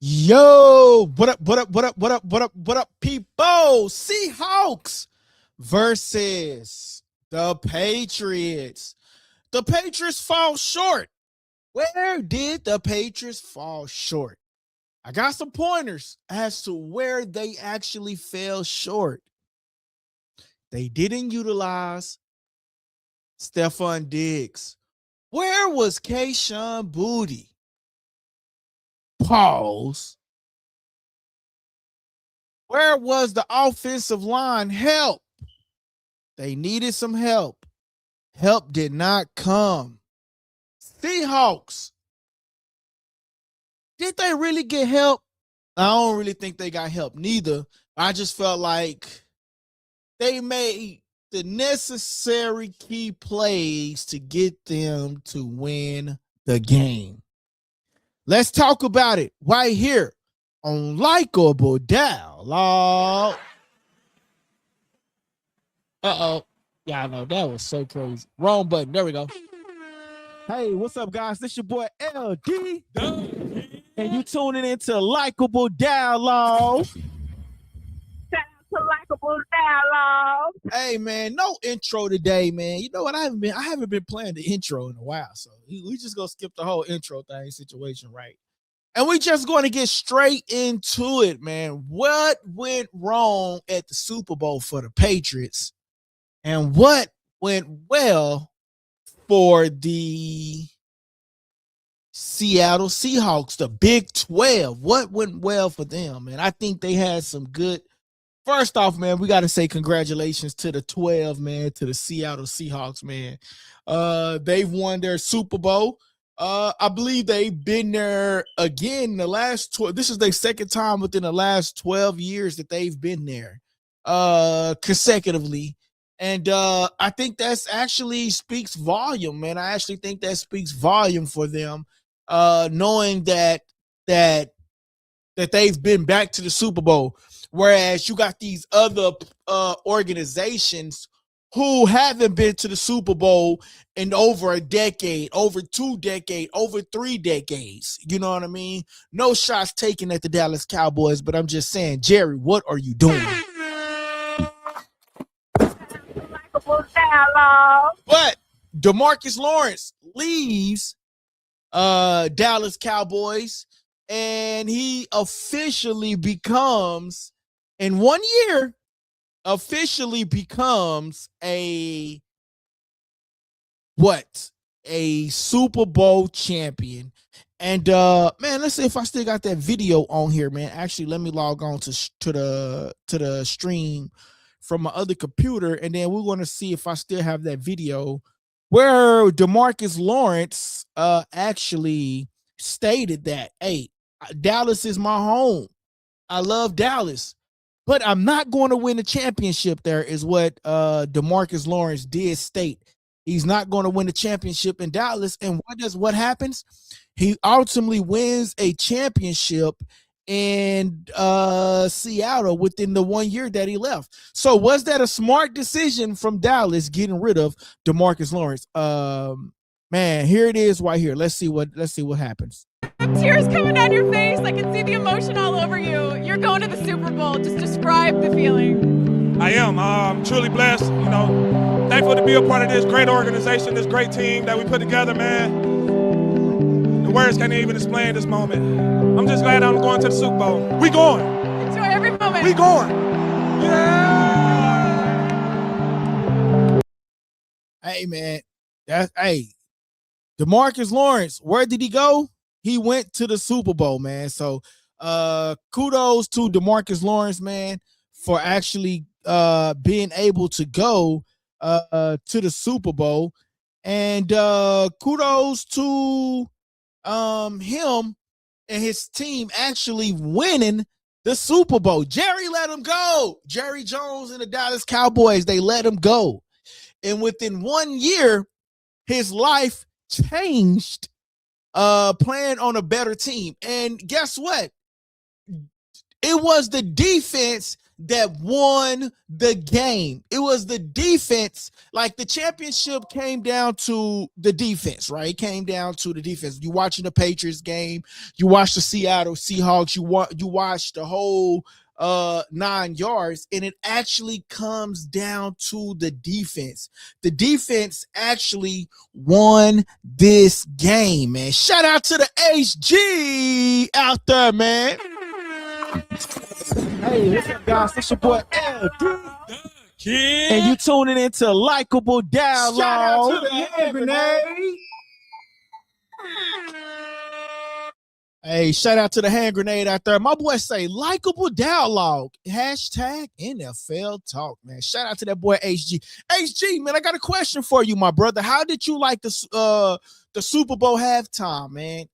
Yo, what up, what up, people? Seahawks versus the Patriots. The Patriots fall short. Where did the Patriots fall short? I got some pointers as to where they actually fell short. They didn't utilize Stephon Diggs. Where was Kayshon Boutte? Pause. Where was the offensive line help? They needed some help. Help did not come. Seahawks, did they really get help? I don't really think they got help neither. I just felt like they made the necessary key plays to get them to win the game. Let's talk about it right here on LikeableDialogue. Uh-oh. Yeah, I know. That was so crazy. Wrong button. There we go. Hey, what's up, guys? This your boy LD. And you tuning into LikeableDialogue. Shout out to LikeableDialogue. Hey, man, no intro today, man. You know what? I haven't been playing the intro in a while, so we just gonna skip the whole intro thing situation, right? And we just going to get straight into it, man. What went wrong at the Super Bowl for the Patriots? And what went well for the Seattle Seahawks, the Big 12? What went well for them? And I think they had some good. First off, man, we got to say congratulations to the 12, man, to the Seattle Seahawks, man. They've won their Super Bowl. I believe they've been there again the last 12. This is their second time within the last 12 years that they've been there consecutively. And I think that's actually speaks volume, man. I actually think that speaks volume for them, knowing that they've been back to the Super Bowl. Whereas you got these other organizations who haven't been to the Super Bowl in over a decade, over 2 decades, over 3 decades. You know what I mean? No shots taken at the Dallas Cowboys, but I'm just saying, Jerry, what are you doing? But DeMarcus Lawrence leaves Dallas Cowboys, and he officially becomes, in 1 year, officially becomes a Super Bowl champion. And man, let's see if I still got that video on here, man. Actually, let me log on to the stream from my other computer, and then we're going to see if I still have that video where DeMarcus Lawrence actually stated that, hey, Dallas is my home. I love Dallas, but I'm not going to win the championship there, is what DeMarcus Lawrence did state. He's not going to win the championship in Dallas. And what happens? He ultimately wins a championship in Seattle within the 1 year that he left. So was that a smart decision from Dallas getting rid of DeMarcus Lawrence? Man, here it is right here. Let's see what happens. Tears coming down your face. I can see the emotion all over you. You're going to the Super Bowl. Just describe the feeling. I am truly blessed, thankful to be a part of this great organization, this great team that we put together, man. The words can't even explain this moment. I'm just glad I'm going to the Super Bowl. We going. Enjoy every moment. We going. Yeah. Hey, man. DeMarcus Lawrence, where did he go? He went to the Super Bowl, man. So kudos to DeMarcus Lawrence, man, for actually being able to go to the Super Bowl. And kudos to him and his team actually winning the Super Bowl. Jerry let him go. Jerry Jones and the Dallas Cowboys, they let him go. And within 1 year, his life changed, playing on a better team. And guess what? It was the defense that won the game. It was the defense. Like the championship came down to the defense, right? It came down to the defense. You watching the Patriots game, you watch the Seattle Seahawks, you watch the whole 9 yards, and it actually comes down to the defense. The defense actually won this game, man. Shout out to the HG out there, man. Hey, what's up, guys? It's your boy LD. And you tuning into Likeable Dialogue. Shout out to the hand grenade. Hey, shout out to the hand grenade out there. My boy say Likeable Dialogue. Hashtag NFL Talk, man. Shout out to that boy HG. HG, man, I got a question for you, my brother. How did you like the Super Bowl halftime, man?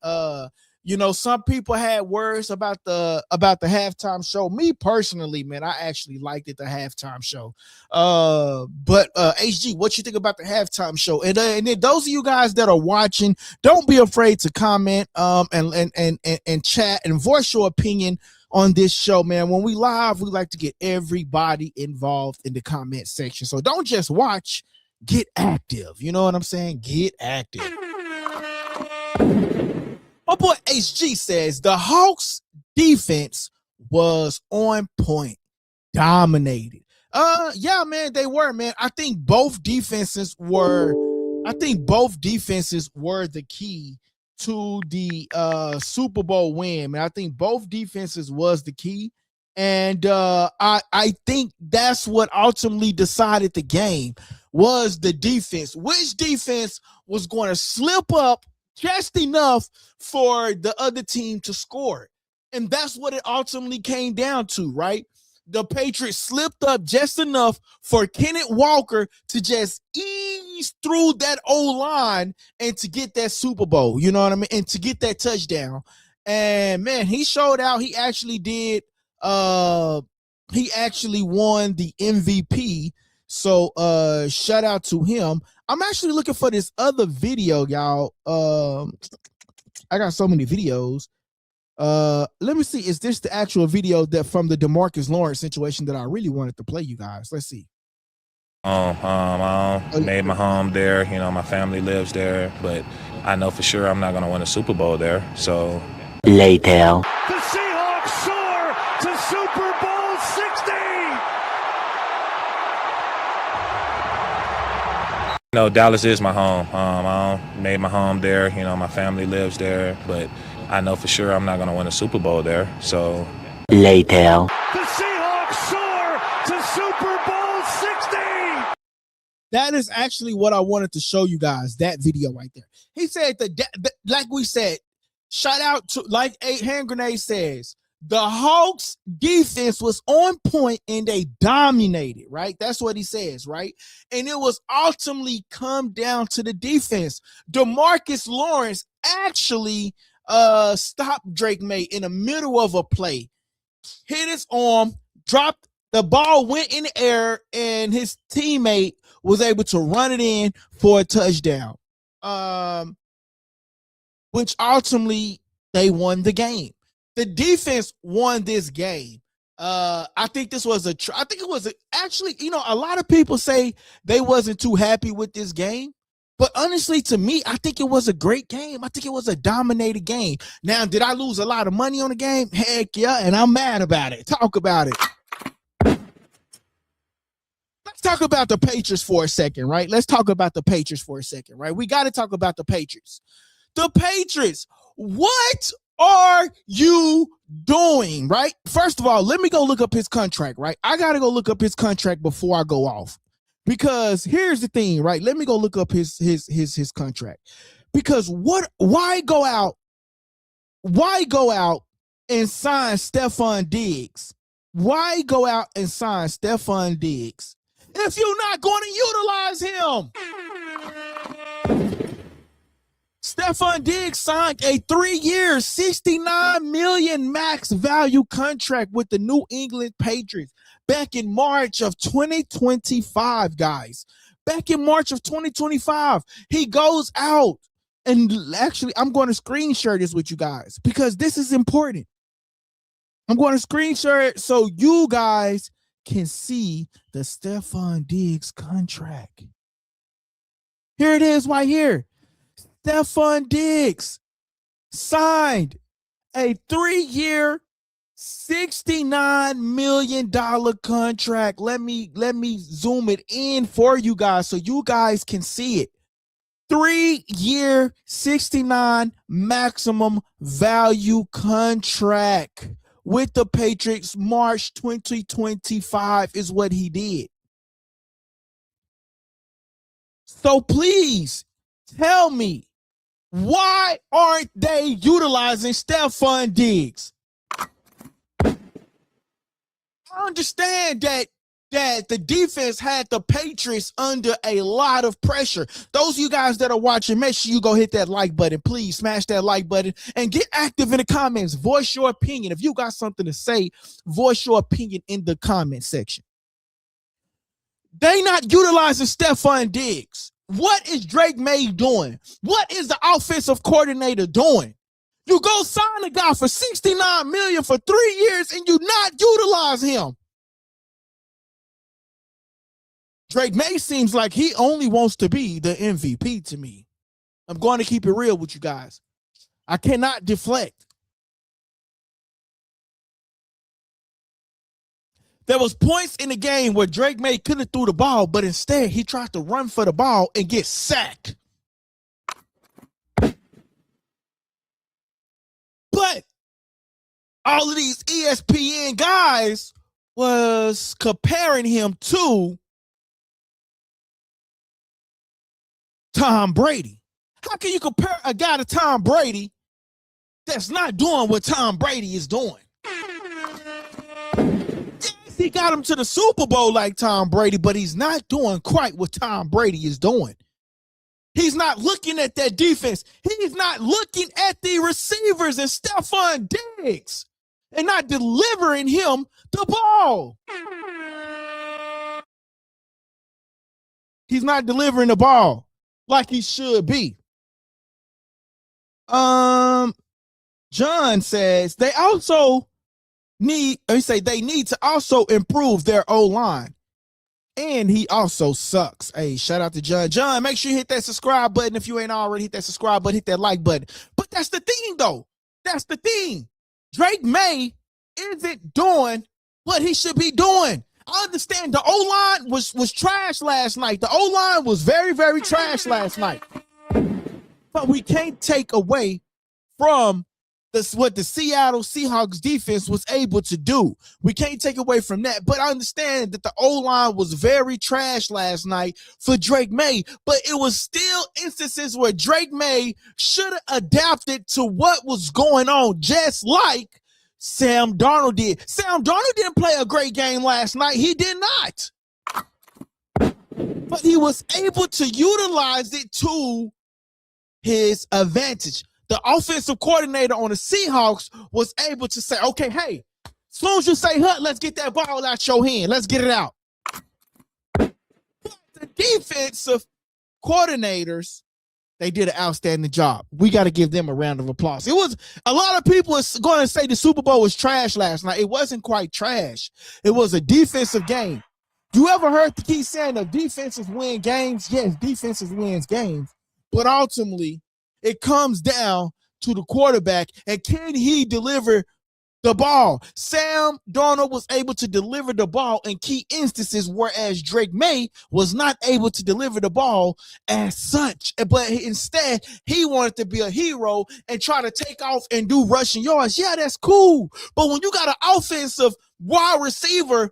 You know, some people had words about the halftime show. Me personally, man, I actually liked it, the halftime show. But HG, what you think about the halftime show? And then those of you guys that are watching, don't be afraid to comment and chat and voice your opinion on this show, man. When we live, we like to get everybody involved in the comment section. So don't just watch, get active. You know what I'm saying? Get active. My boy HG says the Hawks defense was on point, dominated. Yeah, man, they were, man. I think both defenses were the key to the Super Bowl win, man. I think both defenses was the key. And I think that's what ultimately decided the game was the defense. Which defense was going to slip up just enough for the other team to score. And that's what it ultimately came down to, right? The Patriots slipped up just enough for Kenneth Walker to just ease through that O-line and to get that Super Bowl, you know what I mean? And to get that touchdown. And, man, he showed out. He actually did. He actually won the MVP. So shout out to him. I'm actually looking for this other video, y'all. I got so many videos. Let me see. Is this the actual video that from the DeMarcus Lawrence situation that I really wanted to play you guys? Let's see. I made my home there. You know, my family lives there, but I know for sure I'm not going to win a Super Bowl there. So later. The Seahawks soar to Super Bowl 60. You know, Dallas is my home. I made my home there. You know, my family lives there, but I know for sure I'm not going to win a Super Bowl there. So later. The Seahawks soar to Super Bowl 60. That is actually what I wanted to show you guys, that video right there. He said, like we said, shout out to, like a hand grenade says, the Hawks defense was on point and they dominated, right? That's what he says, right? And it was ultimately come down to the defense. DeMarcus Lawrence actually stopped Drake Maye in the middle of a play, hit his arm, dropped the ball, went in the air, and his teammate was able to run it in for a touchdown, which ultimately they won the game. The defense won this game. I think this was actually, you know, a lot of people say they wasn't too happy with this game. But honestly, to me, I think it was a great game. I think it was a dominated game. Now, did I lose a lot of money on the game? Heck yeah, and I'm mad about it. Talk about it. Let's talk about the Patriots for a second, right? Let's talk about the Patriots for a second, right? We got to talk about the Patriots. The Patriots, what are you doing, right? First of all, let me go look up his contract, right? I got to go look up his contract before I go off. Because here's the thing, right? Let me go look up his contract. Because why go out and sign Stefon Diggs? Why go out and sign Stefon Diggs if you're not going to utilize him? Stefon Diggs signed a 3-year, $69 million max value contract with the New England Patriots back in March of 2025, guys. Back in March of 2025, he goes out, and actually, I'm going to screen share this with you guys because this is important. I'm going to screen share it so you guys can see the Stephon Diggs contract. Here it is right here. Stephon Diggs signed a 3-year, $69 million contract. Let me zoom it in for you guys so you guys can see it. 3-year, 69 maximum value contract with the Patriots. March 2025 is what he did. So please tell me, why aren't they utilizing Stephon Diggs? I understand that the defense had the Patriots under a lot of pressure. Those of you guys that are watching, make sure you go hit that like button. Please smash that like button and get active in the comments. Voice your opinion. If you got something to say, voice your opinion in the comment section. They not utilizing Stephon Diggs. What is Drake Maye doing? What is the offensive coordinator doing? You go sign a guy for $69 million for 3 years and you not utilize him. Drake Maye seems like he only wants to be the MVP to me. I'm going to keep it real with you guys. I cannot deflect. There was points in the game where Drake Maye could have threw the ball, but instead he tried to run for the ball and get sacked. But all of these ESPN guys was comparing him to Tom Brady. How can you compare a guy to Tom Brady that's not doing what Tom Brady is doing? Yes, he got him to the Super Bowl like Tom Brady, but he's not doing quite what Tom Brady is doing. He's not looking at that defense. He's not looking at the receivers and Stephon Diggs and not delivering him the ball. He's not delivering the ball like he should be. John says they need to also improve their O-line. And he also sucks. Hey, shout out to John. John, make sure you hit that subscribe button. If you ain't already hit that subscribe button, hit that like button. But that's the thing, though. That's the thing. Drake Maye isn't doing what he should be doing. I understand the O-line was trash last night. The O-line was very, very trash last night. But we can't take away from what the Seattle Seahawks defense was able to do. We can't take away from that. But I understand that the O-line was very trash last night for Drake Maye. But it was still instances where Drake Maye should have adapted to what was going on, just like Sam Darnold did. Sam Darnold didn't play a great game last night. He did not. But he was able to utilize it to his advantage. The offensive coordinator on the Seahawks was able to say, okay, hey, as soon as you say hut, let's get that ball out your hand. Let's get it out. But the defensive coordinators, they did an outstanding job. We got to give them a round of applause. It was a lot of people is going to say the Super Bowl was trash last night. It wasn't quite trash. It was a defensive game. You ever heard the key saying that defenses win games? Yes, defenses wins games. But ultimately, it comes down to the quarterback and can he deliver the ball? Sam Darnold was able to deliver the ball in key instances, whereas Drake Maye was not able to deliver the ball as such. But instead, he wanted to be a hero and try to take off and do rushing yards. Yeah, that's cool. But when you got an offensive wide receiver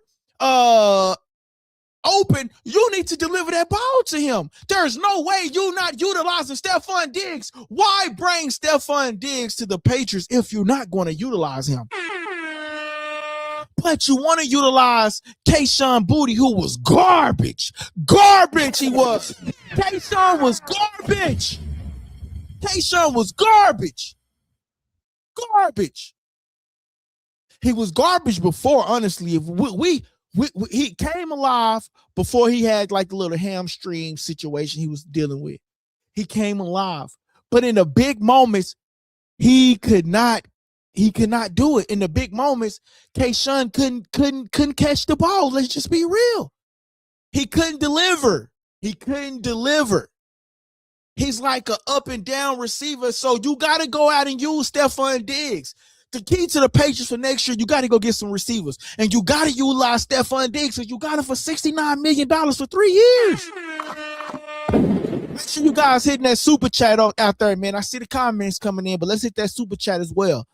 open, you need to deliver that ball to him. There's no way you're not utilizing Stephon Diggs. Why bring Stephon Diggs to the Patriots if you're not going to utilize him? But you want to utilize Kayshon Boutte, who was garbage. Garbage he was. Kayshon was garbage. Kayshon was garbage. Garbage. He was garbage before, honestly. If he came alive before he had like the little hamstring situation he was dealing with. He came alive. But in the big moments, he could not he could not do it in the big moments. Kayshawn couldn't catch the ball. Let's just be real. He couldn't deliver. He's like an up and down receiver. So you got to go out and use Stefon Diggs. The key to the Patriots for next year, you got to go get some receivers. And you got to utilize Stefon Diggs because you got him for $69 million for 3 years. Make sure you guys hitting that super chat out there, man. I see the comments coming in, but let's hit that super chat as well.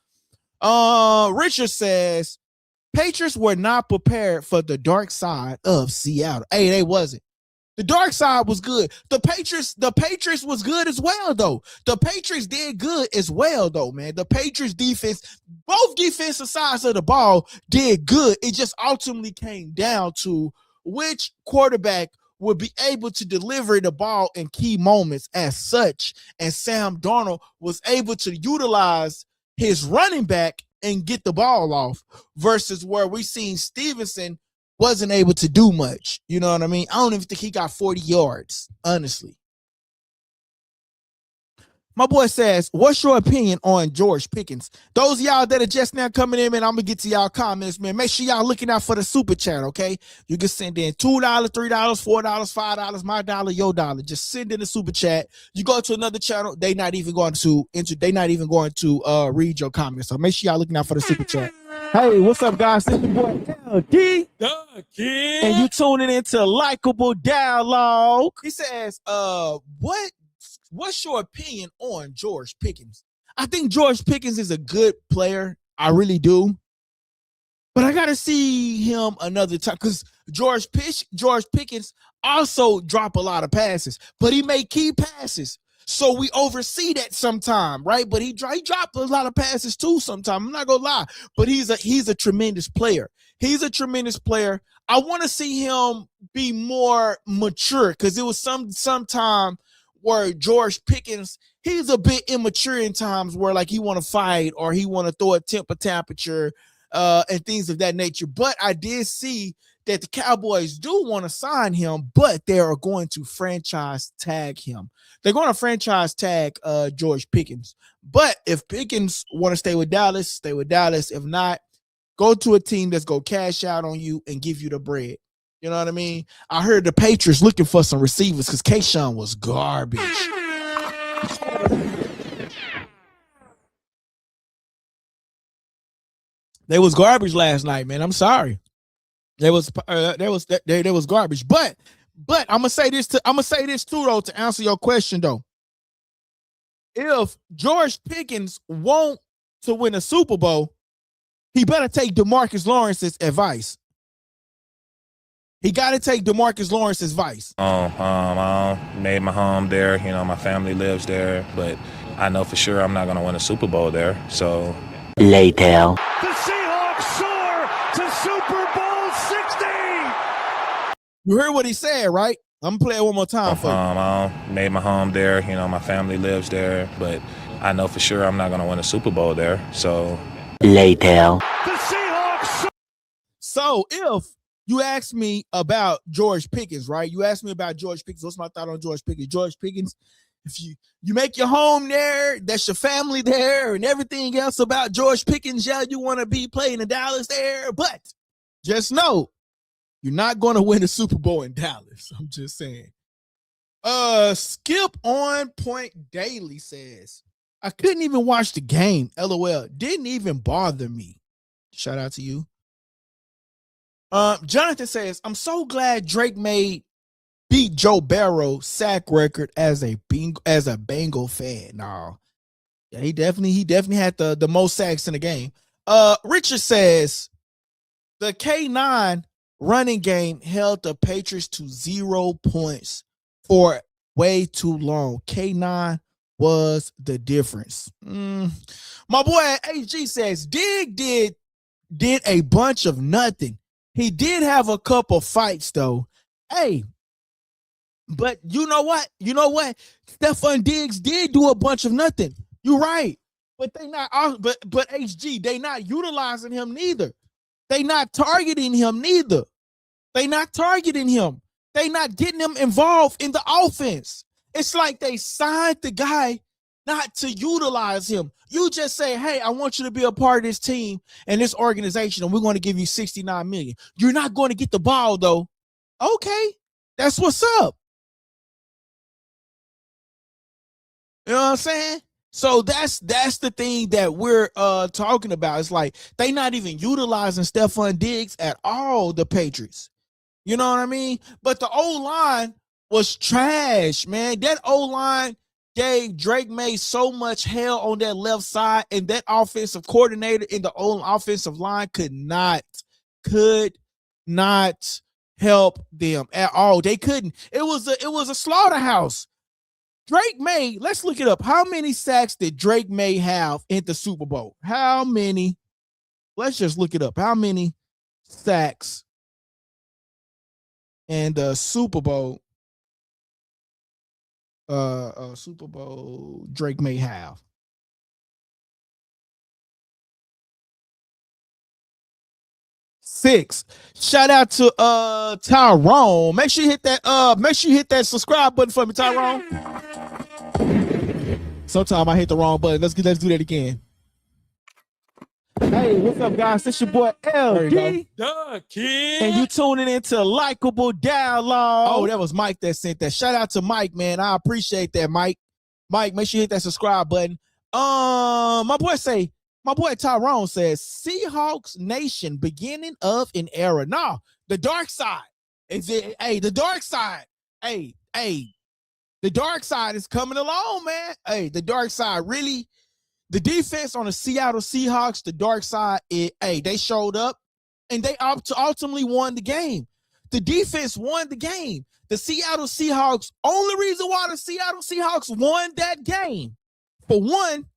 Richard says, Patriots were not prepared for the dark side of Seattle. Hey, they wasn't. The dark side was good. The Patriots was good as well, though. The Patriots did good as well, though, man. The Patriots defense, both defensive sides of the ball did good. It just ultimately came down to which quarterback would be able to deliver the ball in key moments as such. And Sam Darnold was able to utilize his running back and get the ball off versus where we seen Stevenson wasn't able to do much. You know what I mean? I don't even think he got 40 yards, honestly. My boy says, what's your opinion on George Pickens? Those of y'all that are just now coming in, man, I'm going to get to y'all comments, man. Make sure y'all looking out for the super chat, okay? You can send in $2, $3, $4, $5, my dollar, your dollar. Just send in the super chat. You go to another channel, they not even going to read your comments. So make sure y'all looking out for the super chat. Hey, what's up, guys? This is your boy LD. And you tuning into Likeable Dialogue. He says, what's your opinion on George Pickens? I think George Pickens is a good player. I really do. But I got to see him another time because George Pickens also drop a lot of passes, but he made key passes. So we oversee that sometime, right? But he dropped a lot of passes too sometime. I'm not going to lie, but he's a tremendous player. He's a tremendous player. I want to see him be more mature because it was some time where George Pickens, he's a bit immature in times where like he want to fight or he want to throw a temper temperature and things of that nature. But I did see that the Cowboys do want to sign him, but they are going to franchise tag him. They're going to franchise tag George Pickens. But if Pickens want to stay with Dallas, stay with Dallas. If not, go to a team that's going to cash out on you and give you the bread. You know what I mean? I heard the Patriots looking for some receivers because Kayshawn was garbage. They was garbage last night, man. I'm sorry. They was garbage. But I'm gonna say this too though to answer your question though. If George Pickens want to win a Super Bowl, he better take DeMarcus Lawrence's advice. He got to take DeMarcus Lawrence's advice. I made my home there. You know, my family lives there. But I know for sure I'm not going to win a Super Bowl there. So Later. The Seahawks soar to Super Bowl 60. You heard what he said, right? I'm going to play it one more time for you. I made my home there. You know, my family lives there. But I know for sure I'm not going to win a Super Bowl there. So Later. The Seahawks. So if you asked me about George Pickens, right? You asked me about George Pickens. What's my thought on George Pickens? George Pickens, if you make your home there, that's your family there, and everything else about George Pickens, yeah, you want to be playing in Dallas there, but just know you're not going to win a Super Bowl in Dallas. I'm just saying. Skip on Point Daily says, I couldn't even watch the game. LOL. Didn't even bother me. Shout out to you. Jonathan says, I'm so glad Drake beat Joe Burrow's sack record as a Bengal fan. No. Yeah, he definitely had the most sacks in the game. Richard says the K9 running game held the Patriots to 0 points for way too long. K9 was the difference. My boy HG says Dig did a bunch of nothing. He did have a couple fights though. Hey, but you know what? Stefon Diggs did do a bunch of nothing. You're right. But but HG, they not utilizing him neither. They not targeting him neither. They not targeting him. They not getting him involved in the offense. It's like they signed the guy not to utilize him. You just say, hey, I want you to be a part of this team and this organization, and we're going to give you $69 million. You're not going to get the ball, though. Okay, that's what's up. You know what I'm saying? So that's the thing that we're talking about. It's like they not even utilizing Stephon Diggs at all, the Patriots. You know what I mean? But the O-line was trash, man. That O-line gave Drake Maye so much hell on that left side, and that offensive coordinator in the offensive line could not help them at all. They couldn't. It was a slaughterhouse. Drake Maye, let's look it up. How many sacks did Drake Maye have in the Super Bowl? How many? Let's just look it up. How many sacks in the Super Bowl? Super Bowl Drake Maye have? Six. Shout out to Tyrone. Make sure you hit that subscribe button for me, Tyrone. Sometimes I hit the wrong button. Let's do that again. Hey, what's up, guys? This your boy LD. The kid. And you tuning into Likeable Dialogue. Oh, that was Mike that sent that. Shout out to Mike, man. I appreciate that, Mike. Mike, make sure you hit that subscribe button. My boy Tyrone says, Seahawks Nation, beginning of an era. No, the dark side. The dark side. The dark side is coming along, man. Hey, the dark side really. The defense on the Seattle Seahawks, the dark side, they showed up and they ultimately won the game. The defense won the game. The Seattle Seahawks, only reason why the Seattle Seahawks won that game, for one,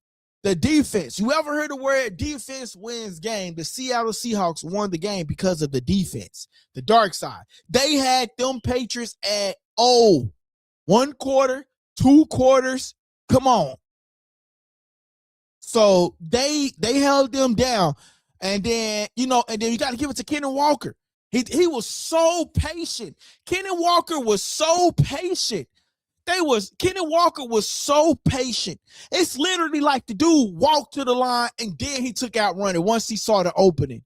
the defense. You ever heard the word defense wins game? The Seattle Seahawks won the game because of the defense. The dark side. They had them Patriots at 1 quarter, 2 quarters. Come on. So they held them down. And then you got to give it to Kenneth Walker. He was so patient. Kenneth Walker was so patient. Kenneth Walker was so patient. It's literally like the dude walked to the line and then he took out running once he saw the opening.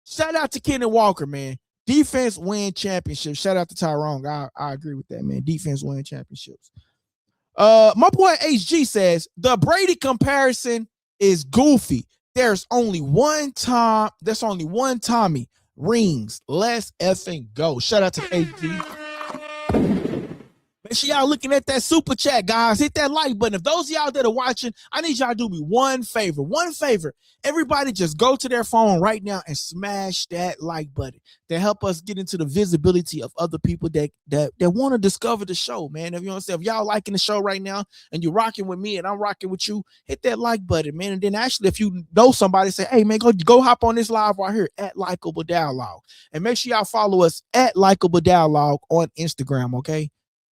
Shout out to Kenneth Walker, man. Defense win championships. Shout out to Tyrone. I agree with that, man. Defense win championships. My boy HG says the Brady comparison is goofy. There's only one Tommy. Rings. Let's effing go. Shout out to HG. Make sure y'all looking at that super chat, guys. Hit that like button. If those of y'all that are watching, I need y'all to do me one favor. Everybody just go to their phone right now and smash that like button to help us get into the visibility of other people that want to discover the show, man. If you understand, if y'all liking the show right now and you're rocking with me and I'm rocking with you, hit that like button, man. And then actually, if you know somebody, say, hey, man, go hop on this live right here at Likeable Dialogue. And make sure y'all follow us at Likeable Dialogue on Instagram, okay?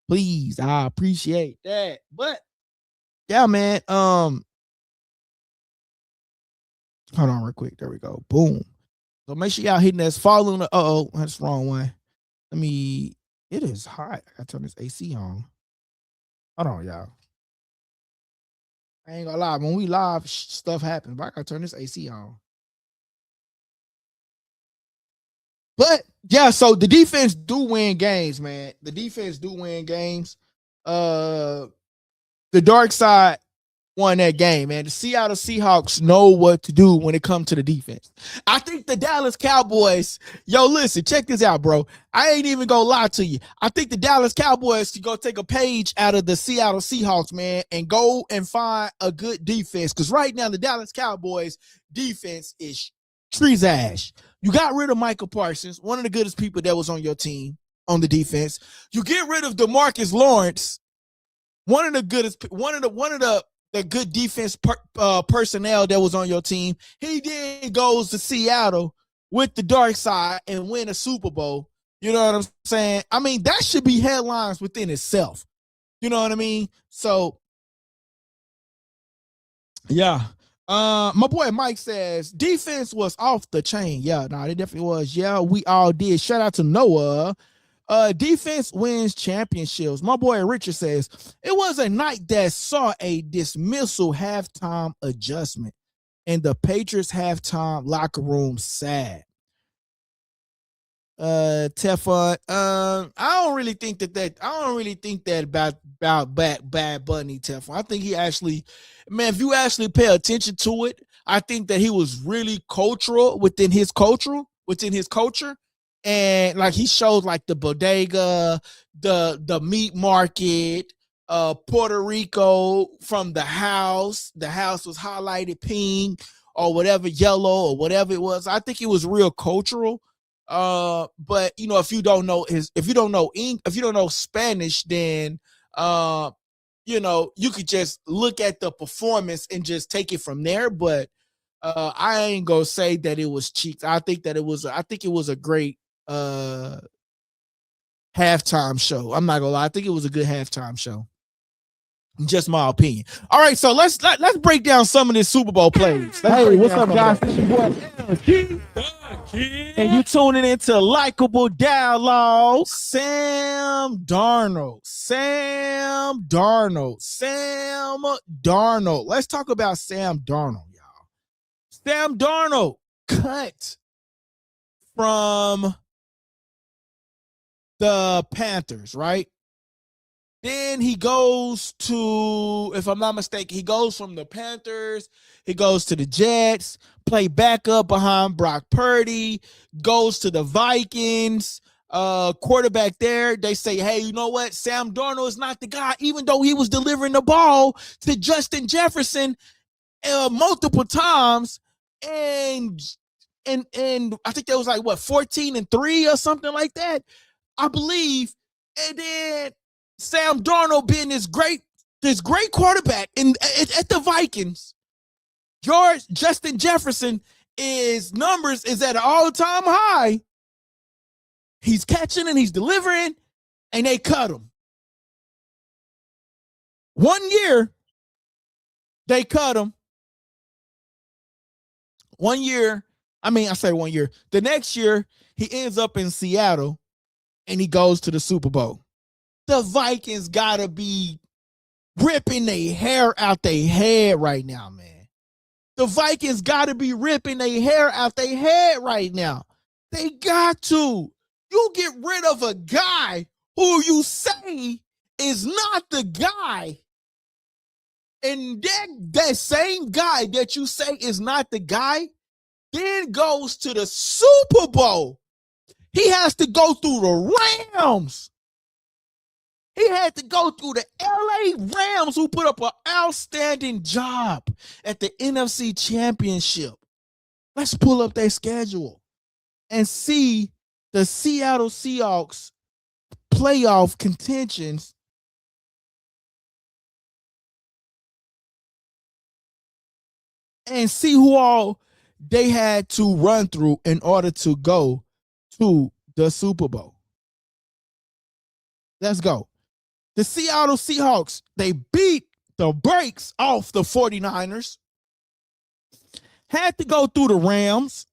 Please, I appreciate that. But yeah, man. Hold on real quick. There we go. Boom. So make sure y'all hitting us, following the that's the wrong one. It is hot. I gotta turn this AC on. Hold on, y'all. I ain't gonna lie. When we live, stuff happens, but I gotta turn this AC on. But yeah, so the defense do win games, man. The defense do win games. The dark side won that game, man. The Seattle Seahawks know what to do when it comes to the defense. I think the Dallas Cowboys, listen, check this out, bro. I ain't even gonna lie to you. I think the Dallas Cowboys should go take a page out of the Seattle Seahawks, man, and go and find a good defense. Because right now, the Dallas Cowboys defense is trees ash. You got rid of Michael Parsons, one of the goodest people that was on your team on the defense. You get rid of DeMarcus Lawrence, one of the good defense personnel that was on your team. He then goes to Seattle with the dark side and win a Super Bowl. You know what I'm saying? I mean, that should be headlines within itself. You know what I mean? So, yeah. My boy Mike says defense was off the chain. Yeah, it definitely was. Yeah, we all did. Shout out to Noah. Defense wins championships. My boy Richard says, it was a night that saw a dismissal halftime adjustment and the Patriots halftime locker room sad. Teflon, I don't really think that about Bad Bunny, Teflon. I think he actually, man, if you actually pay attention to it, I think that he was really cultural within his culture. And like he showed like the bodega, the meat market, Puerto Rico from the house. The house was highlighted pink or whatever, yellow or whatever it was. I think it was real cultural. But you know, if you don't know Spanish, then you know, you could just look at the performance and just take it from there. But I ain't gonna say that it was cheap. I think it was a great halftime show. I'm not gonna lie. I think it was a good halftime show. Just my opinion. All right, so let's break down some of this Super Bowl plays. Hey, what's up, guys? This your boy and you tuning into Likeable Dialogue. Sam Darnold. Let's talk about Sam Darnold, y'all. Sam Darnold cut from the Panthers, right? Then he goes to, if I'm not mistaken, he goes from the Panthers, he goes to the Jets, play backup behind Brock Purdy, goes to the Vikings, quarterback there. They say, hey, you know what? Sam Darnold is not the guy, even though he was delivering the ball to Justin Jefferson multiple times. And I think that was like, what, 14-3 or something like that, I believe. And then Sam Darnold being this great quarterback at the Vikings. Justin Jefferson numbers is at an all-time high. He's catching and he's delivering, and they cut him. 1 year, they cut him. 1 year, I say 1 year. The next year, he ends up in Seattle, and he goes to the Super Bowl. The Vikings gotta be ripping their hair out their head right now, man. The Vikings gotta be ripping their hair out their head right now. They got to. You get rid of a guy who you say is not the guy, and that same guy that you say is not the guy then goes to the Super Bowl. He has to go through the Rams. He had to go through the LA Rams, who put up an outstanding job at the NFC Championship. Let's pull up their schedule and see the Seattle Seahawks playoff contentions. And see who all they had to run through in order to go to the Super Bowl. Let's go. The Seattle Seahawks, they beat the brakes off the 49ers. Had to go through the Rams.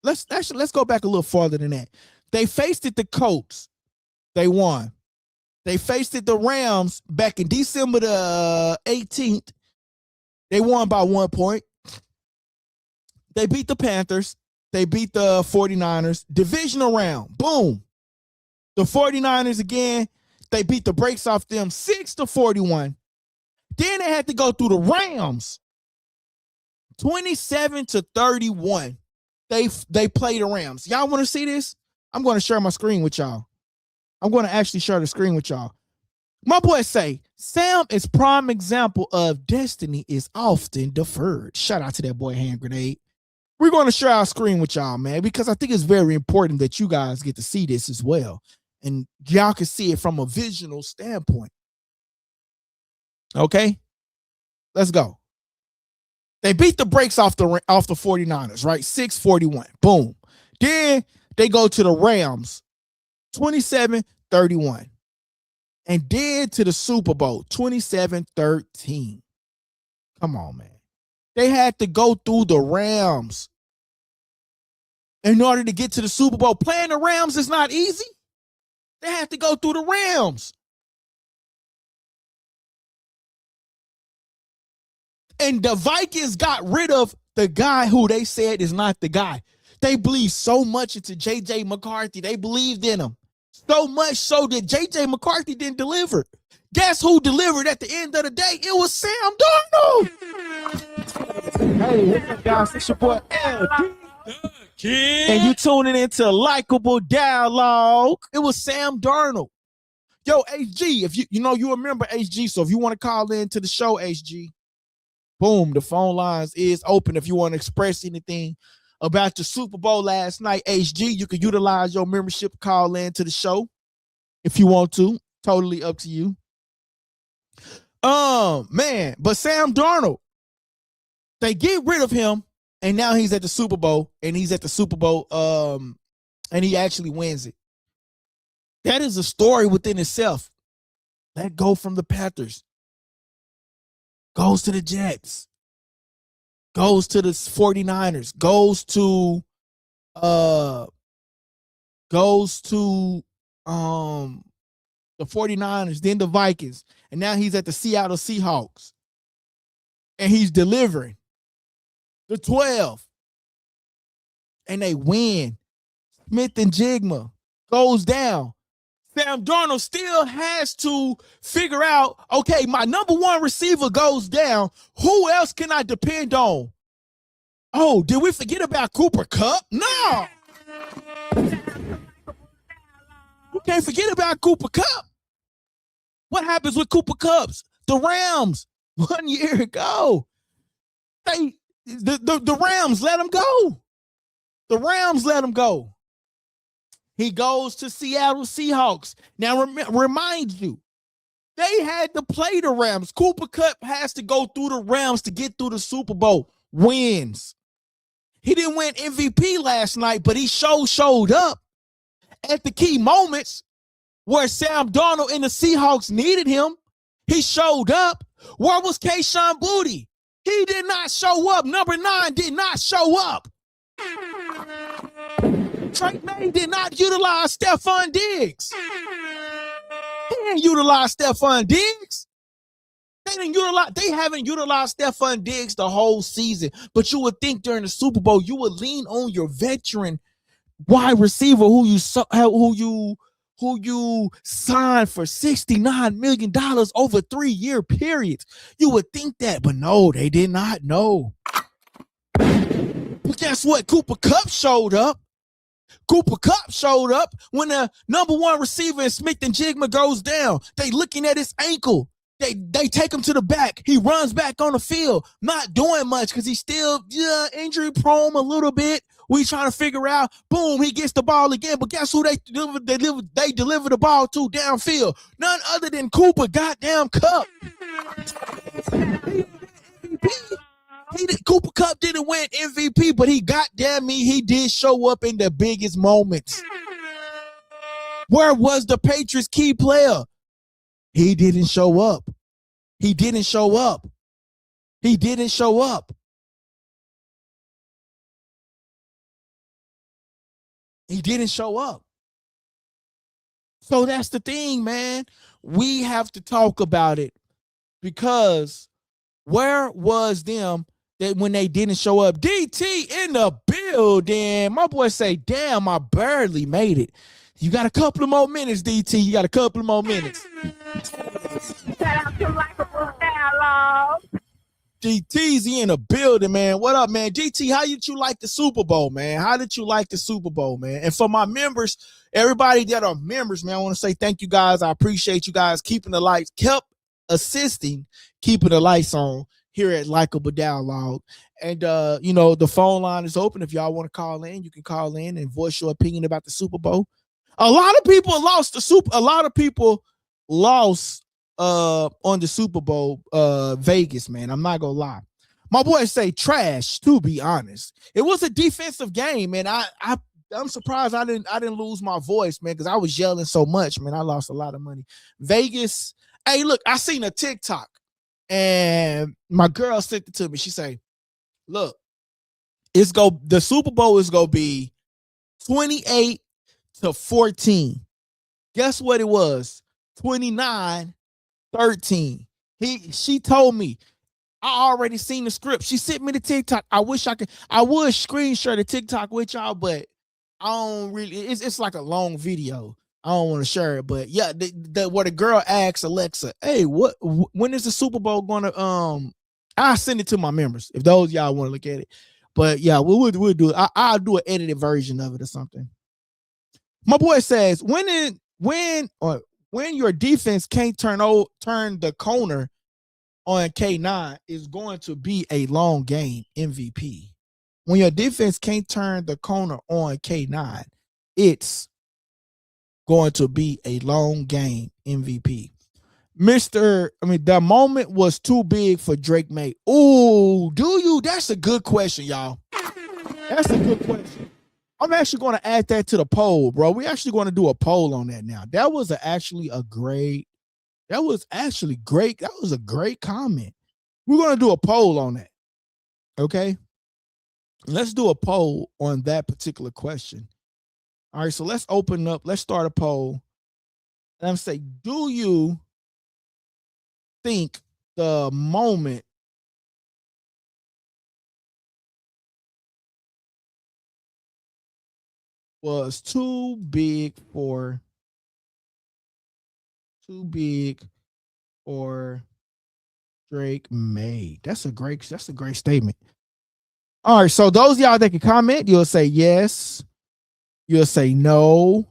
Let's go back a little farther than that. They faced the Colts. They won. They faced the Rams back in December the 18th. They won by 1 point. They beat the Panthers. They beat the 49ers. Divisional round. Boom. The 49ers again, they beat the brakes off them 6-41. Then they had to go through the Rams 27-31. They played the Rams. Y'all want to see this? I'm going to share my screen with y'all. I'm going to actually share the screen with y'all. My boy say, Sam is prime example of destiny is often deferred. Shout out to that boy Hand Grenade. We're going to share our screen with y'all, man, because I think it's very important that you guys get to see this as well. And y'all can see it from a visual standpoint. Okay? Let's go. They beat the brakes off the 49ers, right? 6-41. Boom. Then they go to the Rams, 27-31. And then to the Super Bowl, 27-13. Come on, man. They had to go through the Rams. in order to get to the Super Bowl. Playing the Rams is not easy. They have to go through the Rams. And the Vikings got rid of the guy who they said is not the guy. They believed so much into J.J. McCarthy. They believed in him. So much so that J.J. McCarthy didn't deliver. Guess who delivered at the end of the day? It was Sam Darnold. Hey, what's up, guys? It's your boy LD. And you tuning into Likeable Dialogue. It was Sam Darnold. Yo, HG, if you remember HG, so if you want to call in to the show, HG, boom, the phone lines is open. If you want to express anything about the Super Bowl last night, HG, you can utilize your membership, call in to the show if you want to. Totally up to you. Man, but Sam Darnold, they get rid of him, and now he's at the Super Bowl, and he's at the Super Bowl, and he actually wins it. That is a story within itself. Let go from the Panthers. Goes to the Jets. Goes to the 49ers. Goes to the 49ers, then the Vikings, and now he's at the Seattle Seahawks. And he's delivering the 12. And they win. Smith-Njigba goes down. Sam Darnold still has to figure out, okay, my number one receiver goes down. Who else can I depend on? Oh, did we forget about Cooper Kupp? No. You can't forget about Cooper Kupp. What happens with Cooper Kupp? The Rams 1 year ago. The Rams let him go. The Rams let him go. He goes to Seattle Seahawks. Now, remind you, they had to play the Rams. Cooper Kupp has to go through the Rams to get through the Super Bowl. Wins. He didn't win MVP last night, but he showed up at the key moments where Sam Darnold and the Seahawks needed him. He showed up. Where was Kayshon Boutte? He did not show up. Number 9 did not show up. Maye did not utilize Stephon Diggs. He didn't utilize Stephon Diggs. They haven't utilized Stephon Diggs the whole season. But you would think during the Super Bowl, you would lean on your veteran wide receiver who you signed for $69 million over 3-year periods. You would think that, but no, they did not know. But guess what? Cooper Kupp showed up. Cooper Kupp showed up when the number one receiver in Smith-Njigba goes down. They looking at his ankle. They take him to the back. He runs back on the field, not doing much because he's still injury prone a little bit. We trying to figure out. Boom, he gets the ball again. But guess who they deliver the ball to downfield? None other than Cooper goddamn Kupp. Cooper Kupp didn't win MVP, but he did show up in the biggest moments. Where was the Patriots' key player? He didn't show up. He didn't show up. He didn't show up. He didn't show up. So that's the thing, man. We have to talk about it because where was them that when they didn't show up? DT in the building. My boy say, damn, I barely made it. You got a couple of more minutes, DT. You got a couple of more minutes. Shout out to Likeable Dialogue. GT's in the building, man. What up, man? GT, how did you like the Super Bowl, man? How did you like the Super Bowl, man? And for my members, everybody that are members, man, I want to say thank you guys. I appreciate you guys keeping the lights, keeping the lights on here at Likeable Dialogue. And, the phone line is open. If y'all want to call in, you can call in and voice your opinion about the Super Bowl. A lot of people lost on the Super Bowl, Vegas, man. I'm not gonna lie. My boys say trash, to be honest. It was a defensive game, man. I'm surprised I didn't lose my voice, man, because I was yelling so much, man. I lost a lot of money. Vegas. Hey, look, I seen a TikTok and my girl sent it to me. She say, look, the Super Bowl is gonna be 28-14. Guess what it was? 29-13. She told me, I already seen the script. She sent me the TikTok. I would screen share the TikTok with y'all, but I don't really, it's like a long video. I don't want to share it, but yeah, where the girl asks Alexa, hey, when is the Super Bowl gonna, I'll send it to my members if those y'all want to look at it. But yeah, we'll do it. I'll do an edited version of it or something. My boy says, when your defense can't turn the corner on K9 is going to be a long game MVP. When your defense can't turn the corner on K9, it's going to be a long game MVP. The moment was too big for Drake Maye. Oh, do you? That's a good question, y'all. That's a good question. I'm actually going to add that to the poll, bro. We're actually going to do a poll on that now. That was actually a great comment. We're going to do a poll on that. Okay. Let's do a poll on that particular question. All right. So let's start a poll. And I'm saying, do you think the moment was too big for Drake Maye? That's a great statement. All right, so those of y'all that can comment, you'll say yes, you'll say no,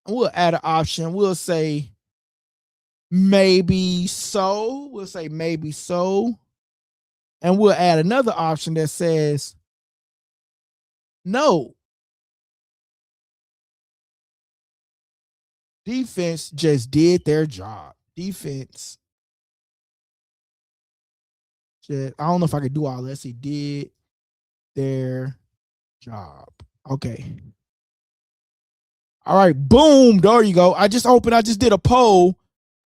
and we'll add an option. We'll say maybe so. We'll say maybe so, and we'll add another option that says no. Defense just did their job. Defense. I don't know if I could do all this. He did their job. Okay. All right. Boom. There you go. I just did a poll.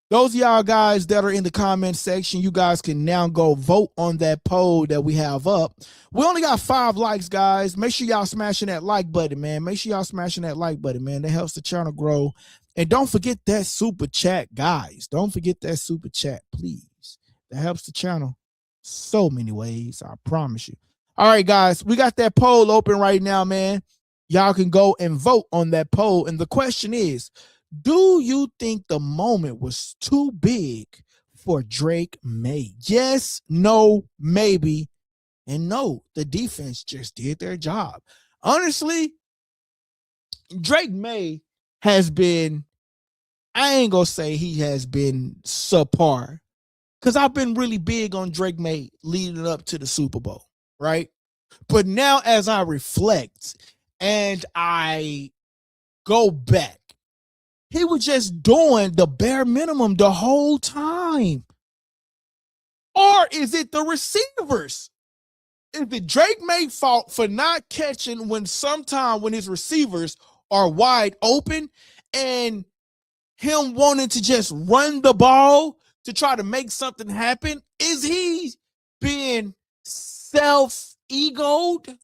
Those of y'all guys that are in the comment section, you guys can now go vote on that poll that we have up. We only got 5 likes, guys. Make sure y'all smashing that like button, man. That helps the channel grow. And don't forget that super chat, guys. Don't forget that super chat, please. That helps the channel so many ways, I promise you. All right, guys, we got that poll open right now, man. Y'all can go and vote on that poll. And the question is, do you think the moment was too big for Drake Maye? Yes, no, maybe, and no, the defense just did their job. Honestly, Drake Maye has been, I ain't gonna say he has been subpar, because I've been really big on Drake Maye leading up to the Super Bowl, right? But now as I reflect and I go back, he was just doing the bare minimum the whole time. Or is it the receivers? Is it Drake Maye's fault for not catching when his receivers are wide open and him wanting to just run the ball to try to make something happen? Is he being self-egoed?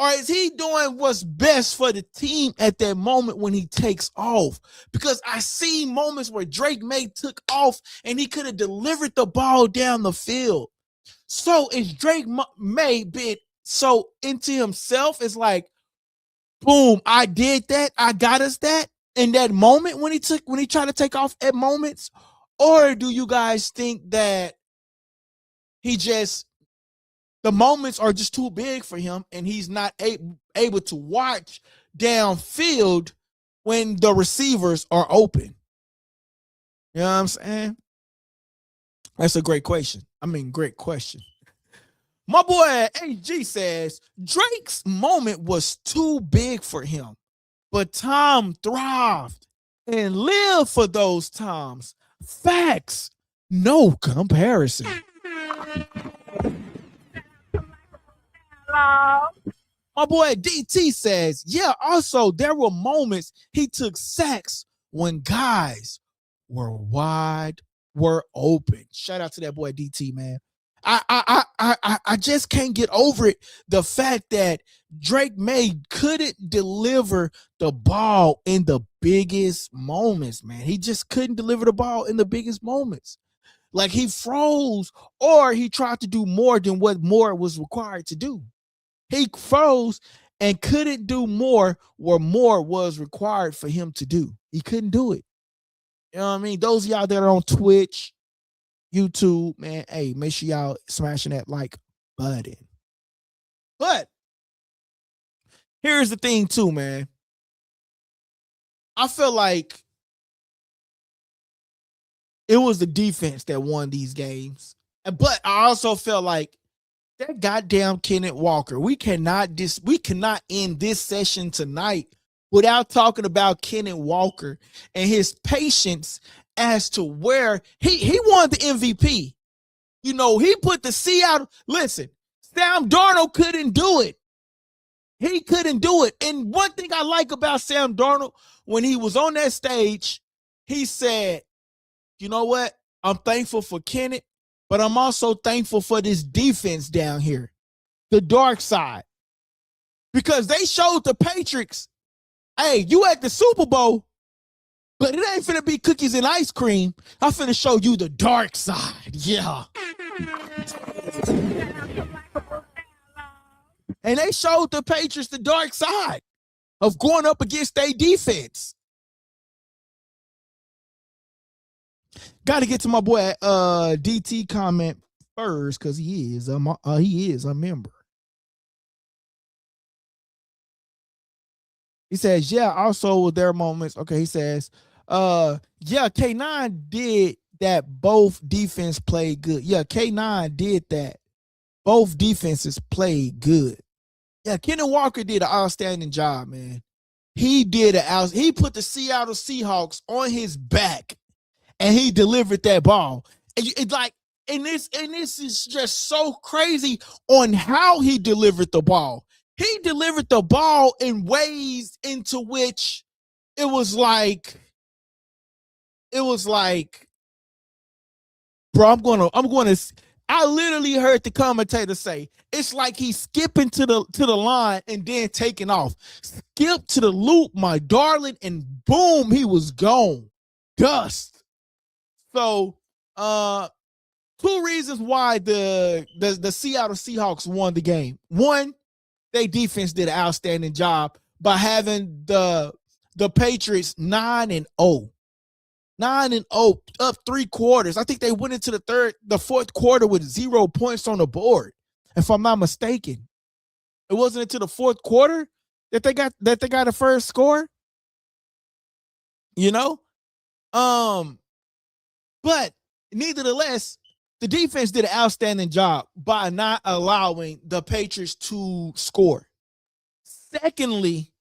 Or is he doing what's best for the team at that moment when he takes off? Because I see moments where Drake Maye took off and he could have delivered the ball down the field. So is Drake Maye being so into himself? It's like, boom, I did that. I got us that in that moment when he tried to take off at moments? Or do you guys think that the moments are just too big for him and he's not able to watch downfield when the receivers are open? You know what I'm saying? That's a great question. Great question. My boy AG says Drake's moment was too big for him, but Tom thrived and lived for those times. Facts. No comparison. My boy DT says, yeah, also there were moments he took sacks when guys were open. Shout out to that boy DT, man. I just can't get over it. The fact that Drake Maye couldn't deliver the ball in the biggest moments, man. He just couldn't deliver the ball in the biggest moments. Like he froze, or he tried to do more than what more was required to do. He froze and couldn't do more where more was required for him to do. He couldn't do it. You know what I mean? Those of y'all that are on Twitch, YouTube, man, hey, make sure y'all smashing that like button. But here's the thing too, man. I feel like it was the defense that won these games. But I also felt like that goddamn Kenneth Walker. We cannot end this session tonight without talking about Kenneth Walker and his patience as to where he won the MVP. You know, he put the Seattle. Listen, Sam Darnold couldn't do it. He couldn't do it. And one thing I like about Sam Darnold, when he was on that stage, he said, you know what? I'm thankful for Kenneth, but I'm also thankful for this defense down here, the dark side. Because they showed the Patriots, hey, you at the Super Bowl, but it ain't finna be cookies and ice cream. I'm finna show you the dark side. Yeah. And they showed the Patriots the dark side of going up against their defense. Got to get to my boy DT comment first because he is a member. He says, yeah, also with their moments. Okay, he says, yeah, K9 did that. Both defense played good. Yeah, K9 did that. Both defenses played good. Yeah, Kenneth Walker did an outstanding job, man. He put the Seattle Seahawks on his back. And he delivered that ball. And this is just so crazy on how he delivered the ball. He delivered the ball in ways into which it was like, bro, I literally heard the commentator say, it's like he's skipping to the line and then taking off. Skip to the loop, my darling, and boom, he was gone. Dust. So, two reasons why the Seattle Seahawks won the game. One, their defense did an outstanding job by having the Patriots 9-0. 9-0 up 3 quarters. I think they went into the fourth quarter with 0 points on the board, if I'm not mistaken. It wasn't until the fourth quarter that they got a first score. You know? But nevertheless, the defense did an outstanding job by not allowing the Patriots to score. Secondly,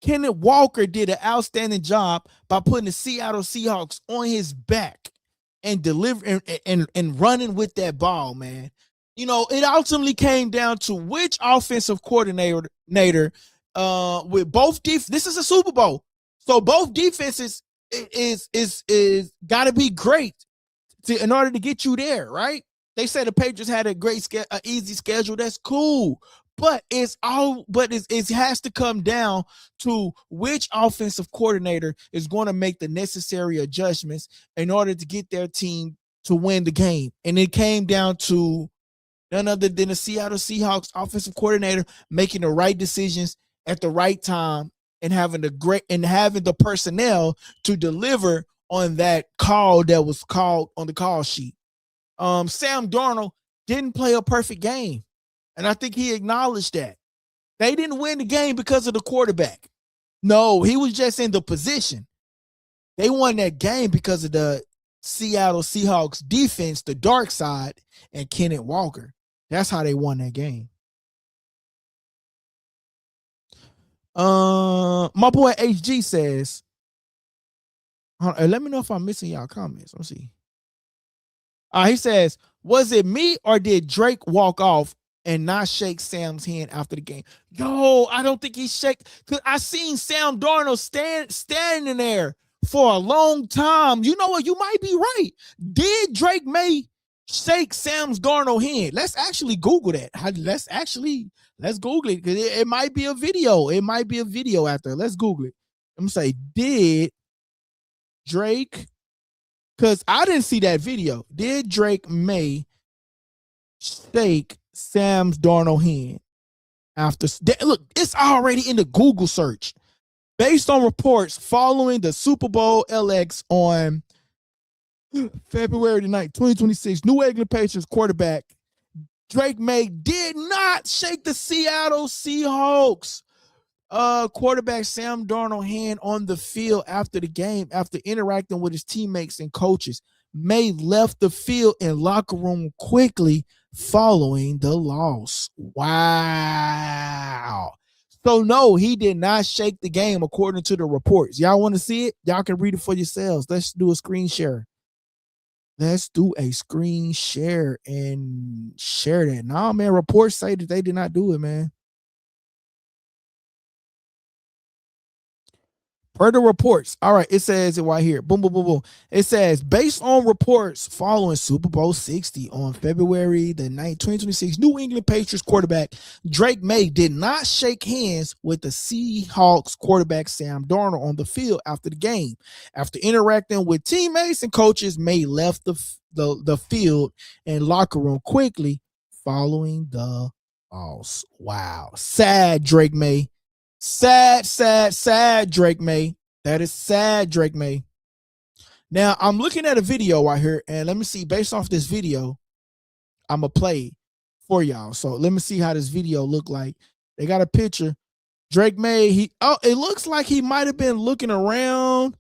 Kenneth Walker did an outstanding job by putting the Seattle Seahawks on his back and delivering and running with that ball, man. You know, it ultimately came down to which offensive coordinator with both this is a Super Bowl. So both defenses is got to be great in order to get you there, right? They said the Patriots had a great easy schedule. That's cool, but it has to come down to which offensive coordinator is going to make the necessary adjustments in order to get their team to win the game. And it came down to none other than the Seattle Seahawks offensive coordinator making the right decisions at the right time and having the personnel to deliver on that call that was called on the call sheet. Sam Darnold didn't play a perfect game, and I think he acknowledged that. They didn't win the game because of the quarterback. No, he was just in the position. They won that game because of the Seattle Seahawks defense, the dark side, and Kenneth Walker. That's how they won that game. My boy HG says, let me know if I'm missing y'all comments. Let's see. He says, was it me or did Drake walk off and not shake Sam's hand after the game? Yo, I don't think he shake, because I seen Sam Darnold standing there for a long time. You know what? You might be right. Did Drake Maye shake Sam Darnold hand? Let's actually Google that. Let's Google it, because it might be a video. It might be a video out there. Let's Google it. I'm gonna say, did Drake, because I didn't see that video. Did Drake Maye shake Sam Darnold hand after? Look, it's already in the Google search. Based on reports following the Super Bowl LX on February 9th, 2026, New England Patriots quarterback Drake Maye did not shake the Seattle Seahawks quarterback Sam Darnold hand on the field after the game, after interacting with his teammates and coaches. Maye left the field and locker room quickly following the loss. Wow. So no, he did not shake the game according to the reports. Y'all want to see it? Y'all can read it for yourselves. Let's do a screen share. Let's do a screen share and share that. Nah, man, reports say that they did not do it, man. Per the reports. All right, it says it right here. Boom, boom, boom, boom. It says, based on reports following Super Bowl 60 on February the 9th, 2026, New England Patriots quarterback Drake Maye did not shake hands with the Seahawks quarterback Sam Darnold on the field after the game. After interacting with teammates and coaches, Maye left the field and locker room quickly following the loss. Wow. Sad, Drake Maye. Sad, Drake Maye. That is sad, Drake Maye. Now, I'm looking at a video right here, and let me see, based off this video, I'm going to play for y'all. So let me see how this video look like. They got a picture. Drake Maye, it looks like he might have been looking around,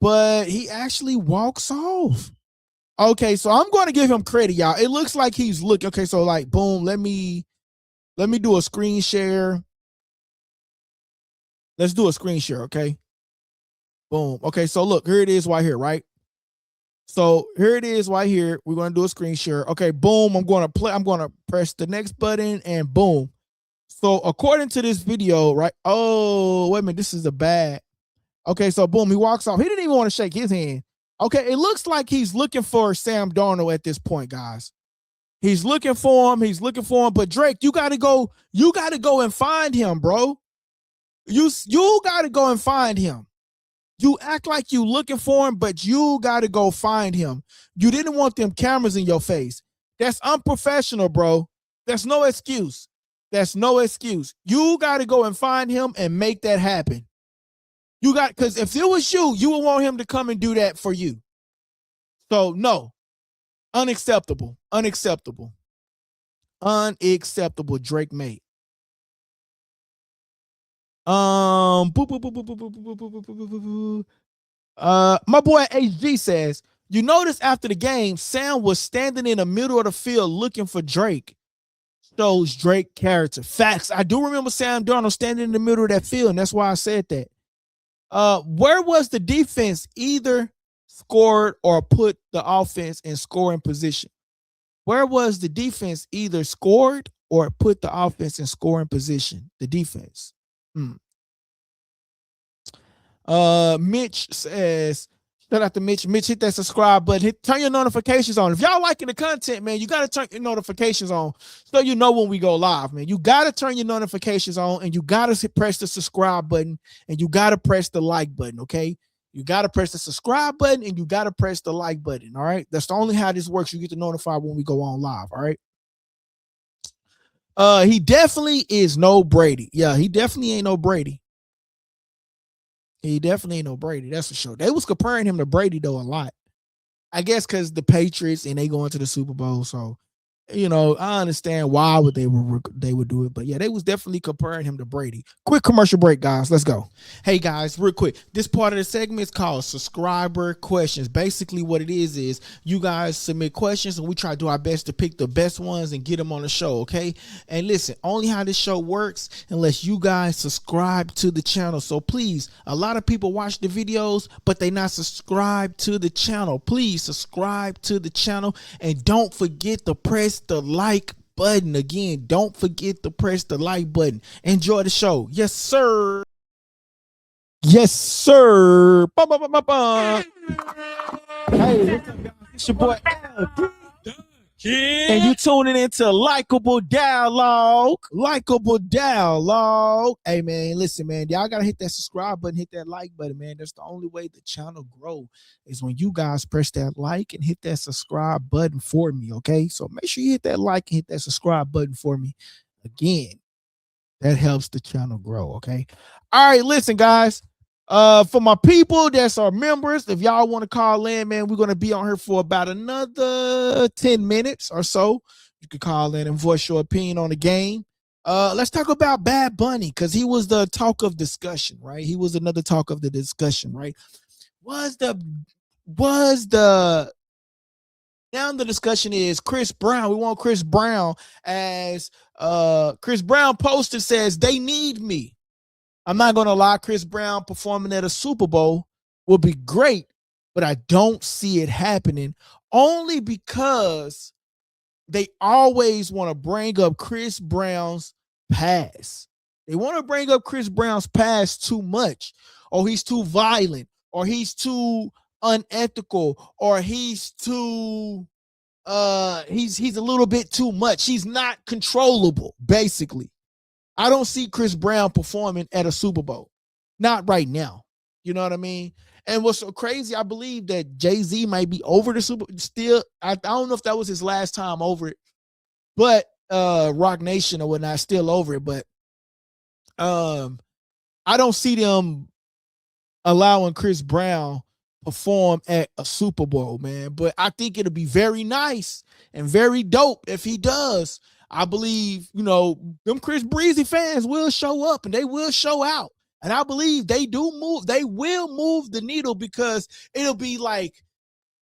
but he actually walks off. Okay, so I'm going to give him credit, y'all. It looks like he's looking. Okay, so like, boom, let me do a screen share. Let's do a screen share, okay? Boom. Okay, so look, here it is right here, right? So here it is right here. We're going to do a screen share. Okay, boom. I'm going to press the next button and boom. So according to this video, right? Oh, wait a minute. This is a bad. Okay, so boom, he walks off. He didn't even want to shake his hand. Okay, it looks like he's looking for Sam Darnold at this point, guys. He's looking for him. But Drake, you got to go and find him, bro. You got to go and find him. You act like you looking for him, but you got to go find him. You didn't want them cameras in your face. That's unprofessional, bro. That's no excuse. You got to go and find him and make that happen. Because if it was you, you would want him to come and do that for you. So no, unacceptable, Drake Maye. My boy HG says, you notice after the game, Sam was standing in the middle of the field looking for Drake. Shows Drake character. Facts. I do remember Sam Darnold standing in the middle of that field, and that's why I said that. Where was the defense either scored or put the offense in scoring position? Where was the defense either scored or put the offense in scoring position? The defense. Mitch says, shout out to Mitch. Mitch, hit that subscribe button. Turn your notifications on. If y'all liking the content, man, you got to turn your notifications on so you know when we go live, man. You got to turn your notifications on, and you got to press the subscribe button, and you got to press the like button, okay? You got to press the subscribe button, and you got to press the like button, all right? That's the only how this works. You get to notify when we go on live, all right? He definitely is no Brady. Yeah, he definitely ain't no Brady. That's for sure. They was comparing him to Brady, though, a lot. I guess because the Patriots and they going to the Super Bowl. So, you know, I understand why they would do it. But yeah, they was definitely comparing him to Brady. Quick commercial break, guys. Let's go. Hey, guys, real quick. This part of the segment is called Subscriber Questions. Basically, what it is you guys submit questions, and we try to do our best to pick the best ones and get them on the show, okay? And listen, only how this show works unless you guys subscribe to the channel. So please, a lot of people watch the videos, but they not subscribed to the channel. Please subscribe to the channel, and don't forget to press the like button. Again, don't forget to press the like button. Enjoy the show. Yes, sir. Yes, sir. Hey, what's up, guys? It's your boy LD. And you tuning into Likeable Dialogue. Likeable Dialogue. Hey, man, listen, man. Y'all got to hit that subscribe button, hit that like button, man. That's the only way the channel grow is when you guys press that like and hit that subscribe button for me, okay? So make sure you hit that like and hit that subscribe button for me. Again, that helps the channel grow, okay? All right, listen, guys. For my people that's our members, if y'all want to call in, man, we're going to be on here for about another 10 minutes or so. You can call in and voice your opinion on the game. Let's talk about Bad Bunny, because he was the talk of discussion, right? He was another talk of the discussion, right? Now the discussion is Chris Brown. We want Chris Brown, as Chris Brown posted, says they need me. I'm not going to lie, Chris Brown performing at a Super Bowl would be great, but I don't see it happening, only because they always want to bring up Chris Brown's past. They want to bring up Chris Brown's past too much, or he's too violent, or he's too unethical, or he's too he's a little bit too much. He's not controllable, basically. I don't see Chris Brown performing at a Super Bowl. Not right now. You know what I mean? And what's so crazy, I believe that Jay-Z might be over the Super Bowl. Still, I don't know if that was his last time over it, but Rock Nation or whatnot, still over it. But I don't see them allowing Chris Brown perform at a Super Bowl, man. But I think it'll be very nice and very dope if he does. I believe, you know, them Chris Breezy fans will show up and they will show out. And I believe they will move the needle, because it'll be like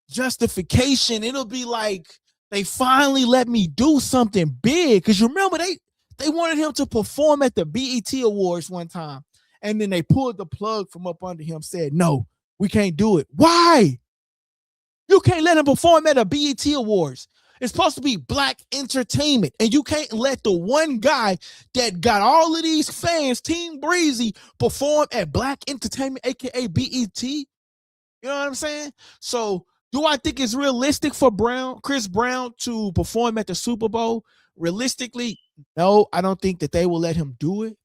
justification. It'll be like they finally let me do something big. Because you remember, they wanted him to perform at the BET Awards one time. And then they pulled the plug from up under him, said, no, we can't do it. Why? You can't let him perform at a BET Awards. It's supposed to be black entertainment, and you can't let the one guy that got all of these fans, Team Breezy, perform at black entertainment, aka BET. You know what I'm saying? So, do I think it's realistic for Chris Brown to perform at the Super Bowl? Realistically, no, I don't think that they will let him do it.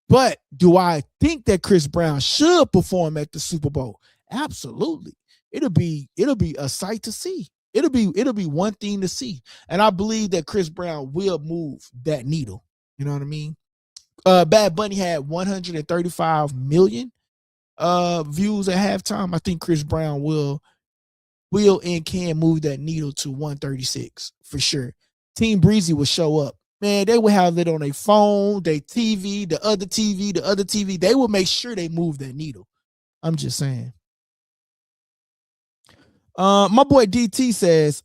But do I think that Chris Brown should perform at the Super Bowl? Absolutely. It'll be a sight to see. It'll be one thing to see. And I believe that Chris Brown will move that needle. You know what I mean? Bad Bunny had 135 million views at halftime. I think Chris Brown will and can move that needle to 136 for sure. Team Breezy will show up. Man, they will have it on their phone, their TV, the other TV. They will make sure they move that needle. I'm just saying. My boy DT says,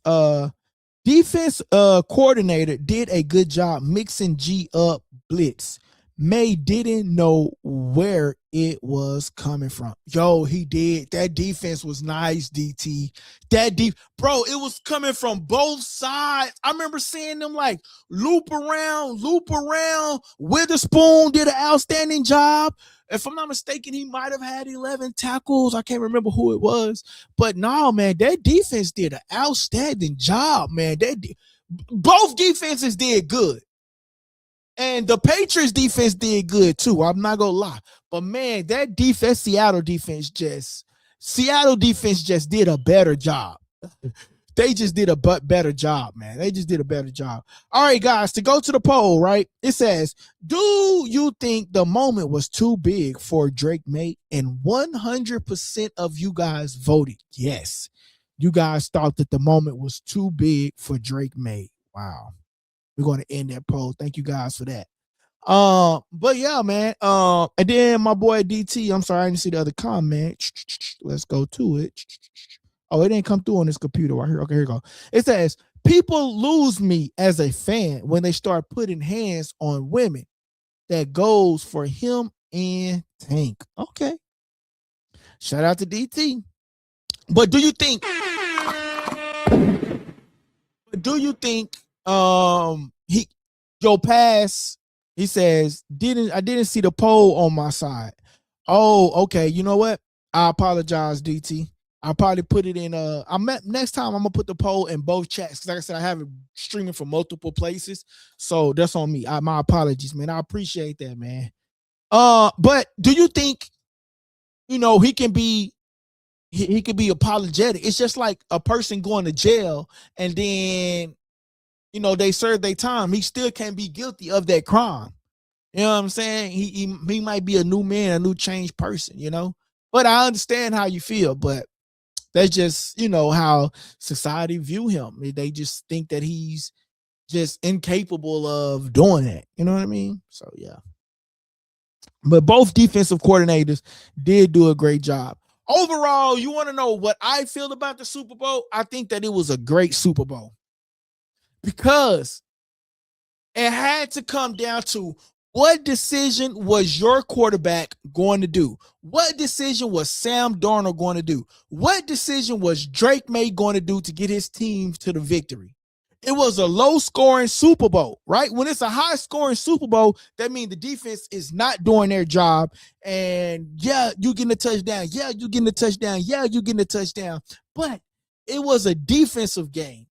defense coordinator did a good job mixing G up blitz. Maye didn't know where it was coming from. Yo, he did. That defense was nice, DT. Bro, it was coming from both sides. I remember seeing them like loop around. Witherspoon did an outstanding job. If I'm not mistaken, he might have had 11 tackles. I can't remember who it was. But no, man, that defense did an outstanding job, man. Both defenses did good. And the Patriots defense did good too. I'm not gonna lie. But man, that defense, Seattle defense just did a better job. They just did a better job, man. They just did a better job. All right, guys, to go to the poll, right? It says, do you think the moment was too big for Drake Maye? And 100% of you guys voted yes. You guys thought that the moment was too big for Drake Maye. Wow. We're going to end that poll. Thank you guys for that. But yeah, man. And then my boy DT, I'm sorry, I didn't see the other comment. Let's go to it. Oh, it didn't come through on this computer right here. Okay, here we go. It says, people lose me as a fan when they start putting hands on women. That goes for him and Tank. Okay. Shout out to DT. But do you think your pass, he says, I didn't see the poll on my side. Oh, okay. You know what? I apologize, DT. I'll probably put it in next time I'm gonna put the poll in both chats, because like I said, I have it streaming from multiple places. So that's on me. My apologies, man. I appreciate that, man. But do you think, he can be apologetic? It's just like a person going to jail and then they serve their time. He still can't be guilty of that crime. You know what I'm saying? He might be a new man, a new changed person, But I understand how you feel, but that's just, how society view him. They just think that he's just incapable of doing that. You know what I mean? So, yeah. But both defensive coordinators did do a great job. Overall, you want to know what I feel about the Super Bowl? I think that it was a great Super Bowl, because it had to come down to, what decision was your quarterback going to do? What decision was Sam Darnold going to do? What decision was Drake Maye going to do to get his team to the victory? It was a low-scoring Super Bowl, right? When it's a high-scoring Super Bowl, that means the defense is not doing their job. And, yeah, you getting a touchdown. Yeah, you getting a touchdown. Yeah, you getting a touchdown. But it was a defensive game.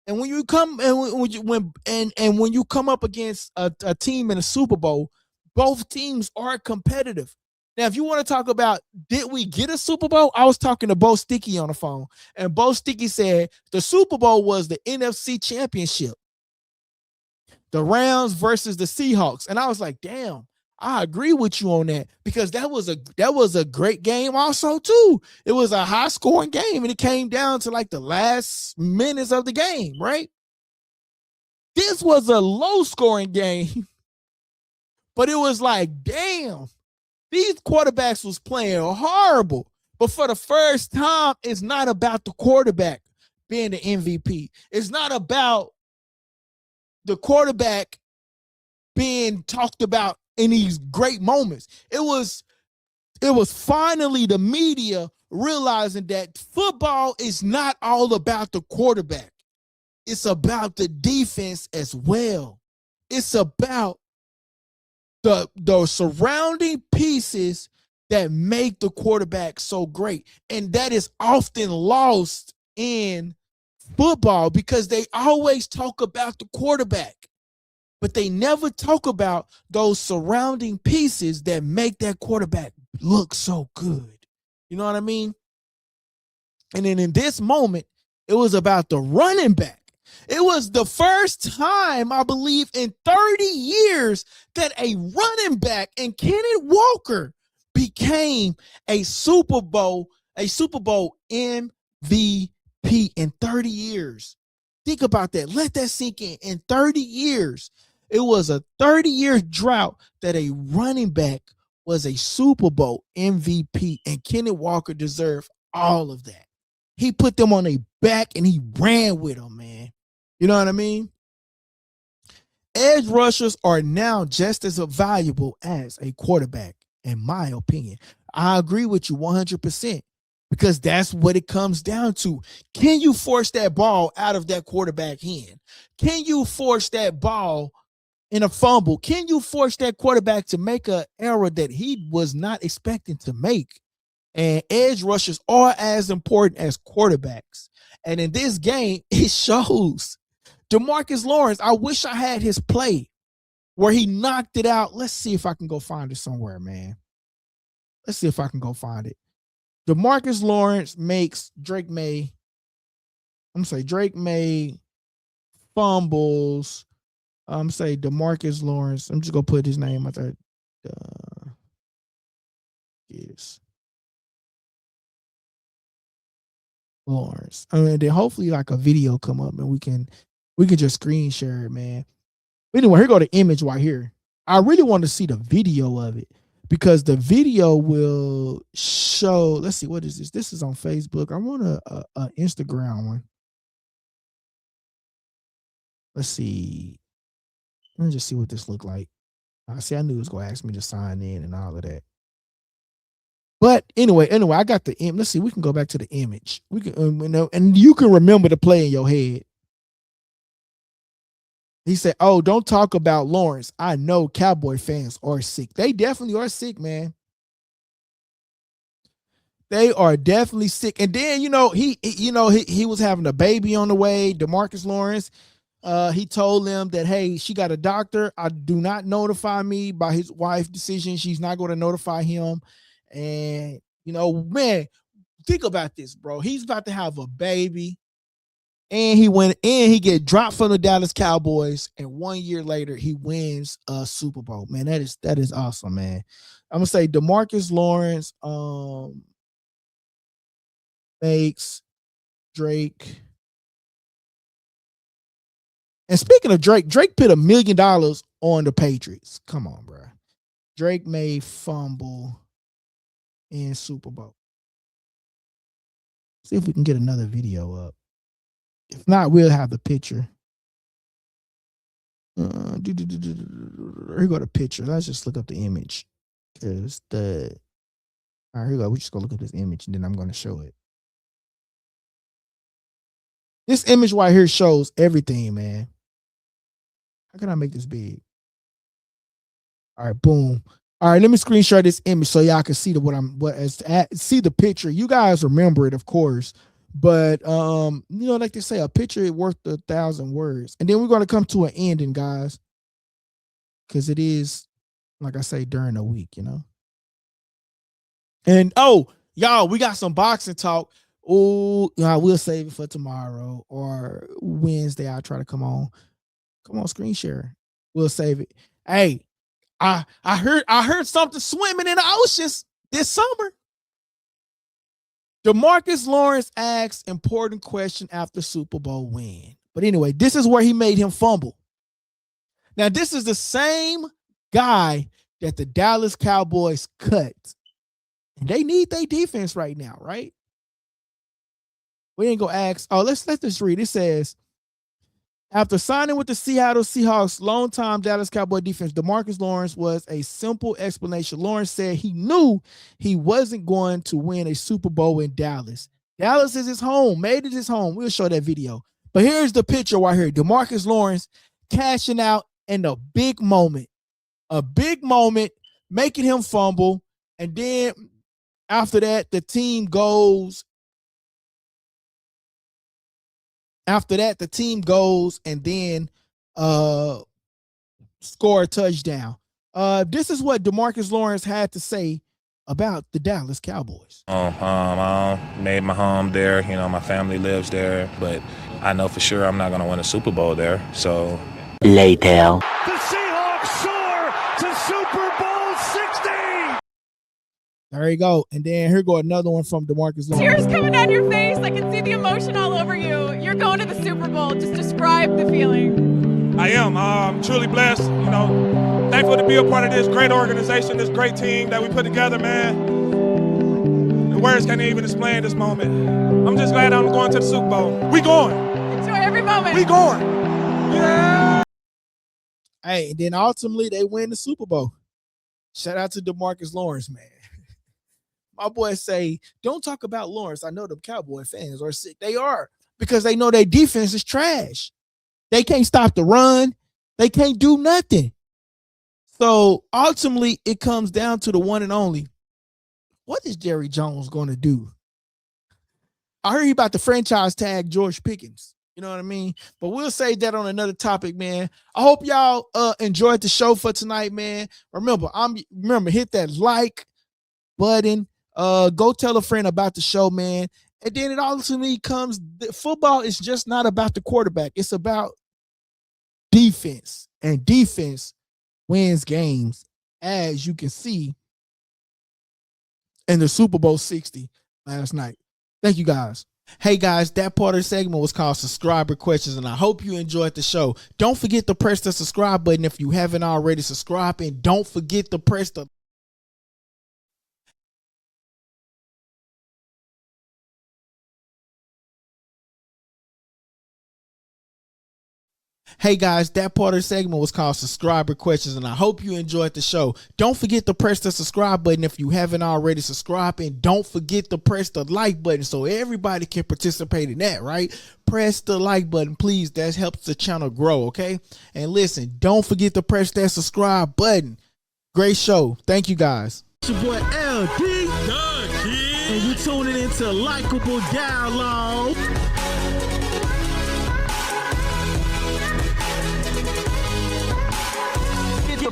And when you come when you come up against a team in a Super Bowl, both teams are competitive. Now, if you want to talk about, did we get a Super Bowl? I was talking to Bo Sticky on the phone, and Bo Sticky said the Super Bowl was the NFC Championship, the Rams versus the Seahawks. And I was like, damn, I agree with you on that, because that was a great game also too. It was a high scoring game, and it came down to like the last minutes of the game, right? This was a low scoring game, but it was like, damn, these quarterbacks was playing horrible. But for the first time, it's not about the quarterback being the MVP. It's not about the quarterback being talked about in these great moments. It was finally the media realizing that football is not all about the quarterback. It's about the defense as well. It's about the surrounding pieces that make the quarterback so great. And that is often lost in football, because they always talk about the quarterback, but they never talk about those surrounding pieces that make that quarterback look so good. You know what I mean? And then in this moment, it was about the running back. It was the first time, I believe, in 30 years that a running back and Kenneth Walker became a Super Bowl MVP in 30 years. Think about that. Let that sink in. In 30 years, it was a 30-year drought that a running back was a Super Bowl MVP, and Kenneth Walker deserved all of that. He put them on their back and he ran with them, man. You know what I mean? Edge rushers are now just as valuable as a quarterback, in my opinion. I agree with you 100%, because that's what it comes down to. Can you force that ball out of that quarterback hand? Can you force that ball in a fumble? Can you force that quarterback to make an error that he was not expecting to make? And edge rushers are as important as quarterbacks. And in this game, it shows. DeMarcus Lawrence, I wish I had his play where he knocked it out. Let's see if I can go find it somewhere, man. Let's see if I can go find it. DeMarcus Lawrence makes Drake Maye. Drake Maye fumbles. Say DeMarcus Lawrence. I'm just gonna put his name out there. Yes. Lawrence. Then hopefully like a video come up and we can just screen share it, man. But anyway, here go the image right here. I really want to see the video of it, because the video will show. Let's see, what is this? This is on Facebook. I want a Instagram one. Let's see. Let me just see what this looked like. I knew it was gonna ask me to sign in and all of that. But anyway, I got the image. Let's see. We can go back to the image. We can, and you can remember the play in your head. He said, "Oh, don't talk about Lawrence. I know Cowboy fans are sick. They definitely are sick, man. They are definitely sick. And then, he was having a baby on the way, DeMarcus Lawrence. He told them that, hey, she got a doctor. I do not notify me by his wife's decision. She's not going to notify him. And, man, think about this, bro. He's about to have a baby. And he get dropped from the Dallas Cowboys. And 1 year later, he wins a Super Bowl. Man, that is awesome, man. I'm going to say DeMarcus Lawrence makes Drake. And speaking of Drake put $1 million on the Patriots. Come on, bro. Drake may fumble in Super Bowl. See if we can get another video up. If not, we'll have the picture. Here go the picture. Let's just look up the image. All right, here we go. We just go look at this image and then I'm going to show it. This image right here shows everything, man. How can I make this big? All right, boom. All right, let me screenshot this image so y'all can see see the picture. You guys remember it, of course. But like they say, a picture is worth 1,000 words. And then we're going to come to an ending, guys. Because it is, like I say, during the week, And y'all, we got some boxing talk. Oh, we'll save it for tomorrow or Wednesday. I'll try to come on screen share. We'll save it. Hey, I heard something swimming in the oceans this summer. DeMarcus Lawrence asks important question after Super Bowl win. But anyway, this is where he made him fumble. Now, this is the same guy that the Dallas Cowboys cut. And they need their defense right now, right? We ain't gonna ask. Oh, let's just read. It says, after signing with the Seattle Seahawks, longtime Dallas Cowboy defense, DeMarcus Lawrence was a simple explanation. Lawrence said he knew he wasn't going to win a Super Bowl in Dallas. Dallas is his home, made it his home. We'll show that video. But here's the picture right here. DeMarcus Lawrence cashing out in a big moment, making him fumble. And then after that, the team goes. After that, the team goes and then score a touchdown. This is what DeMarcus Lawrence had to say about the Dallas Cowboys. I made my home there. My family lives there. But I know for sure I'm not going to win a Super Bowl there. So later. The Seahawks soar to Super Bowl 60. There you go. And then here go another one from DeMarcus Lawrence. Tears coming down your face. I can see the emotion all over you. You're going to the Super Bowl. Just describe the feeling. I am. I'm truly blessed. Thankful to be a part of this great organization, this great team that we put together, man. The words can't even explain this moment. I'm just glad I'm going to the Super Bowl. We going. Enjoy every moment. We going. Yeah. Hey, and then ultimately they win the Super Bowl. Shout out to DeMarcus Lawrence, man. My boys say, don't talk about Lawrence. I know the Cowboy fans are sick. They are, because they know their defense is trash. They can't stop the run. They can't do nothing. So ultimately, it comes down to the one and only. What is Jerry Jones going to do? I heard he about to franchise tag George Pickens. You know what I mean? But we'll save that on another topic, man. I hope y'all enjoyed the show for tonight, man. Remember, hit that like button. Go tell a friend about the show, man. And then it ultimately comes, football is just not about the quarterback. It's about defense. And defense wins games, as you can see in the Super Bowl 60 last night. Thank you, guys. Hey, guys, that part of the segment was called Subscriber Questions, and I hope you enjoyed the show. Don't forget to press the subscribe button if you haven't already subscribed, and don't forget to press the Hey guys, that part of the segment was called Subscriber Questions, and I hope you enjoyed the show. Don't forget to press the subscribe button if you haven't already subscribed, and don't forget to press the like button so everybody can participate in that, right? Press the like button, please. That helps the channel grow, okay? And listen, don't forget to press that subscribe button. Great show. Thank you, guys. It's your boy LD. And you tuning into Likeable Dialogue.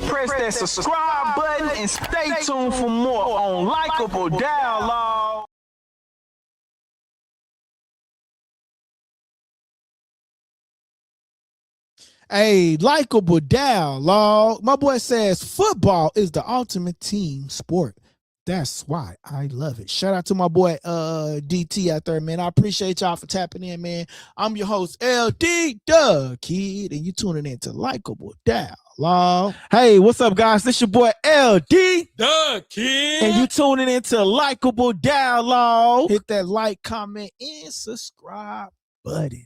Press that subscribe button and stay tuned for more on Likeable Dialogue. Hey, Likeable Dialogue. My boy says football is the ultimate team sport. That's why I love it. Shout out to my boy DT out there, man. I appreciate y'all for tapping in, man. I'm your host, LD the Kid, and you tuning in to Likeable Dialogue. Hey, what's up, guys? This your boy LD The Kid. and you tuning in to Likeable Dialogue. Hit that like, comment, and subscribe button.